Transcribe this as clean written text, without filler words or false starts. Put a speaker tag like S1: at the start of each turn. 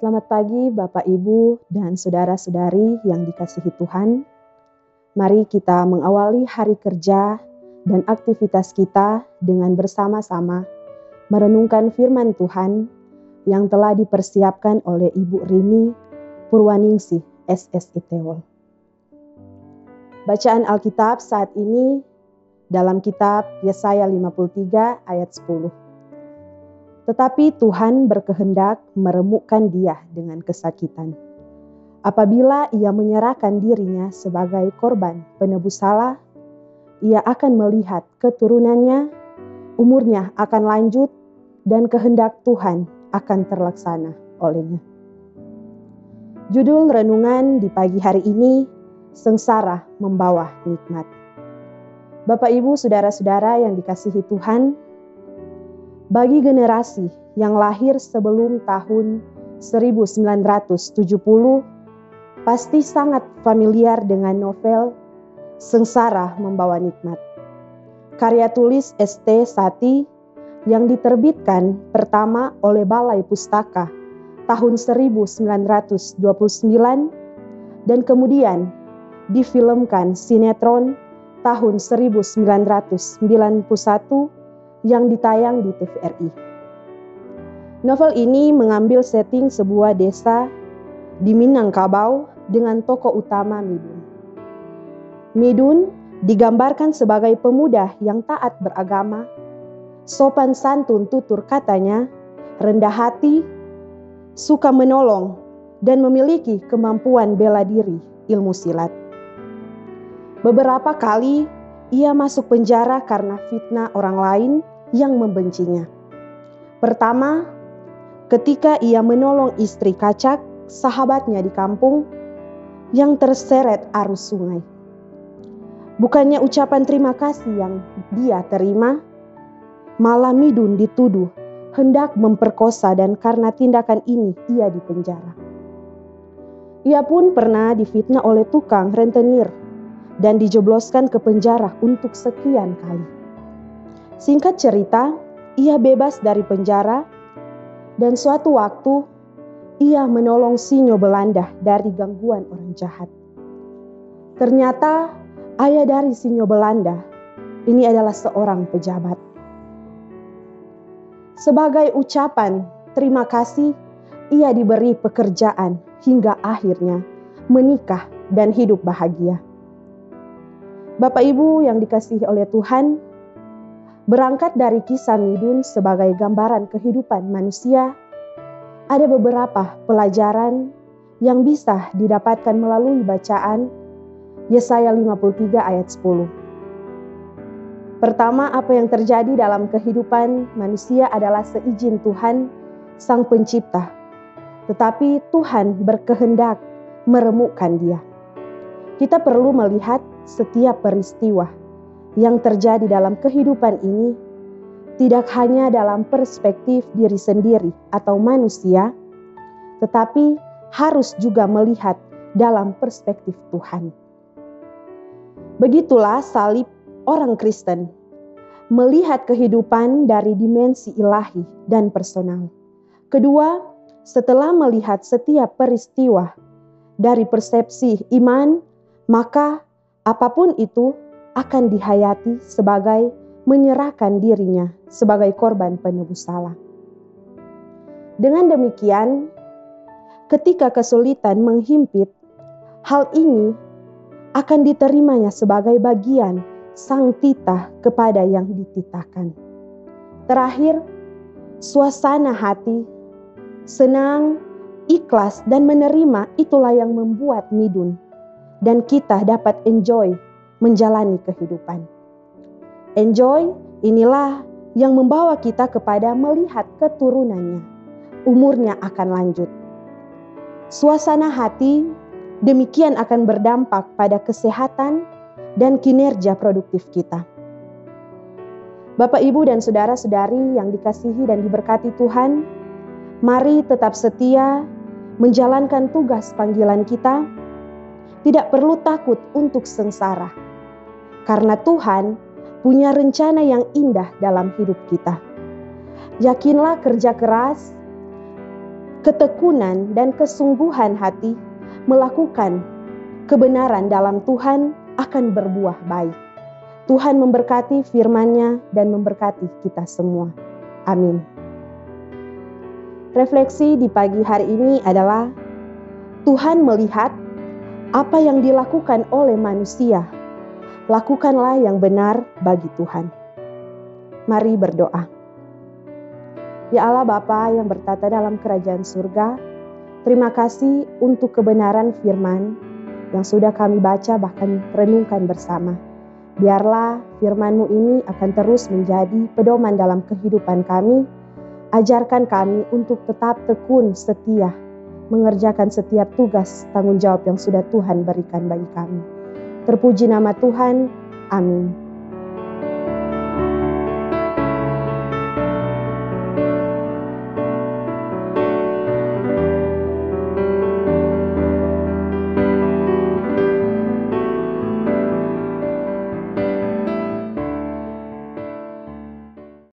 S1: Selamat pagi Bapak Ibu dan saudara-saudari yang dikasihi Tuhan. Mari kita mengawali hari kerja dan aktivitas kita dengan bersama-sama merenungkan firman Tuhan yang telah dipersiapkan oleh Ibu Rini Purwaningsih SSITewol. Bacaan Alkitab saat ini dalam kitab Yesaya 53 ayat 10. Tetapi Tuhan berkehendak meremukkan dia dengan kesakitan. Apabila ia menyerahkan dirinya sebagai korban penebus salah, ia akan melihat keturunannya, umurnya akan lanjut, dan kehendak Tuhan akan terlaksana olehnya. Judul renungan di pagi hari ini, Sengsara Membawa Nikmat. Bapak Ibu, saudara-saudara yang dikasihi Tuhan, bagi generasi yang lahir sebelum tahun 1970, pasti sangat familiar dengan novel Sengsara Membawa Nikmat. Karya tulis S.T. Sati yang diterbitkan pertama oleh Balai Pustaka tahun 1929 dan kemudian difilmkan sinetron tahun 1991 yang ditayang di TVRI. Novel ini mengambil setting sebuah desa di Minangkabau dengan tokoh utama Midun. Midun digambarkan sebagai pemuda yang taat beragama, sopan santun tutur katanya, rendah hati, suka menolong, dan memiliki kemampuan bela diri ilmu silat. Beberapa kali ia masuk penjara karena fitnah orang lain yang membencinya. Pertama, ketika ia menolong istri Kacak, sahabatnya di kampung, yang terseret arus sungai. Bukannya ucapan terima kasih yang dia terima, malah Midun dituduh hendak memperkosa dan karena tindakan ini ia dipenjara. Ia pun pernah difitnah oleh tukang rentenir dan dijebloskan ke penjara untuk sekian kali. Singkat cerita, ia bebas dari penjara dan suatu waktu ia menolong sinyo Belanda dari gangguan orang jahat. Ternyata ayah dari sinyo Belanda ini adalah seorang pejabat. Sebagai ucapan terima kasih, ia diberi pekerjaan hingga akhirnya menikah dan hidup bahagia. Bapak Ibu yang dikasihi oleh Tuhan, berangkat dari kisah Midun sebagai gambaran kehidupan manusia, ada beberapa pelajaran yang bisa didapatkan melalui bacaan Yesaya 53 ayat 10. Pertama, apa yang terjadi dalam kehidupan manusia adalah seizin Tuhan, Sang Pencipta. Tetapi Tuhan berkehendak meremukkan dia. Kita perlu melihat setiap peristiwa yang terjadi dalam kehidupan ini tidak hanya dalam perspektif diri sendiri atau manusia, tetapi harus juga melihat dalam perspektif Tuhan. Begitulah salib orang Kristen, melihat kehidupan dari dimensi ilahi dan personal. Kedua, setelah melihat setiap peristiwa dari persepsi iman, maka apapun itu akan dihayati sebagai menyerahkan dirinya sebagai korban penebus salah. Dengan demikian, ketika kesulitan menghimpit, hal ini akan diterimanya sebagai bagian sang titah kepada yang dititahkan. Terakhir, suasana hati, senang, ikhlas, dan menerima itulah yang membuat Midun dan kita dapat enjoy menjalani kehidupan. Enjoy inilah yang membawa kita kepada melihat keturunannya. Umurnya akan lanjut. Suasana hati demikian akan berdampak pada kesehatan dan kinerja produktif kita. Bapak, Ibu, dan saudara-saudari yang dikasihi dan diberkati Tuhan, mari tetap setia menjalankan tugas panggilan kita. Tidak perlu takut untuk sengsara, karena Tuhan punya rencana yang indah dalam hidup kita. Yakinlah kerja keras, ketekunan dan kesungguhan hati melakukan kebenaran dalam Tuhan akan berbuah baik. Tuhan memberkati firman-Nya dan memberkati kita semua. Amin. Refleksi di pagi hari ini adalah Tuhan melihat apa yang dilakukan oleh manusia. Lakukanlah yang benar bagi Tuhan. Mari berdoa. Ya Allah Bapa yang bertata dalam kerajaan surga, terima kasih untuk kebenaran firman yang sudah kami baca bahkan renungkan bersama. Biarlah firman-Mu ini akan terus menjadi pedoman dalam kehidupan kami. Ajarkan kami untuk tetap tekun setia, mengerjakan setiap tugas tanggung jawab yang sudah Tuhan berikan bagi kami. Terpuji nama Tuhan. Amin.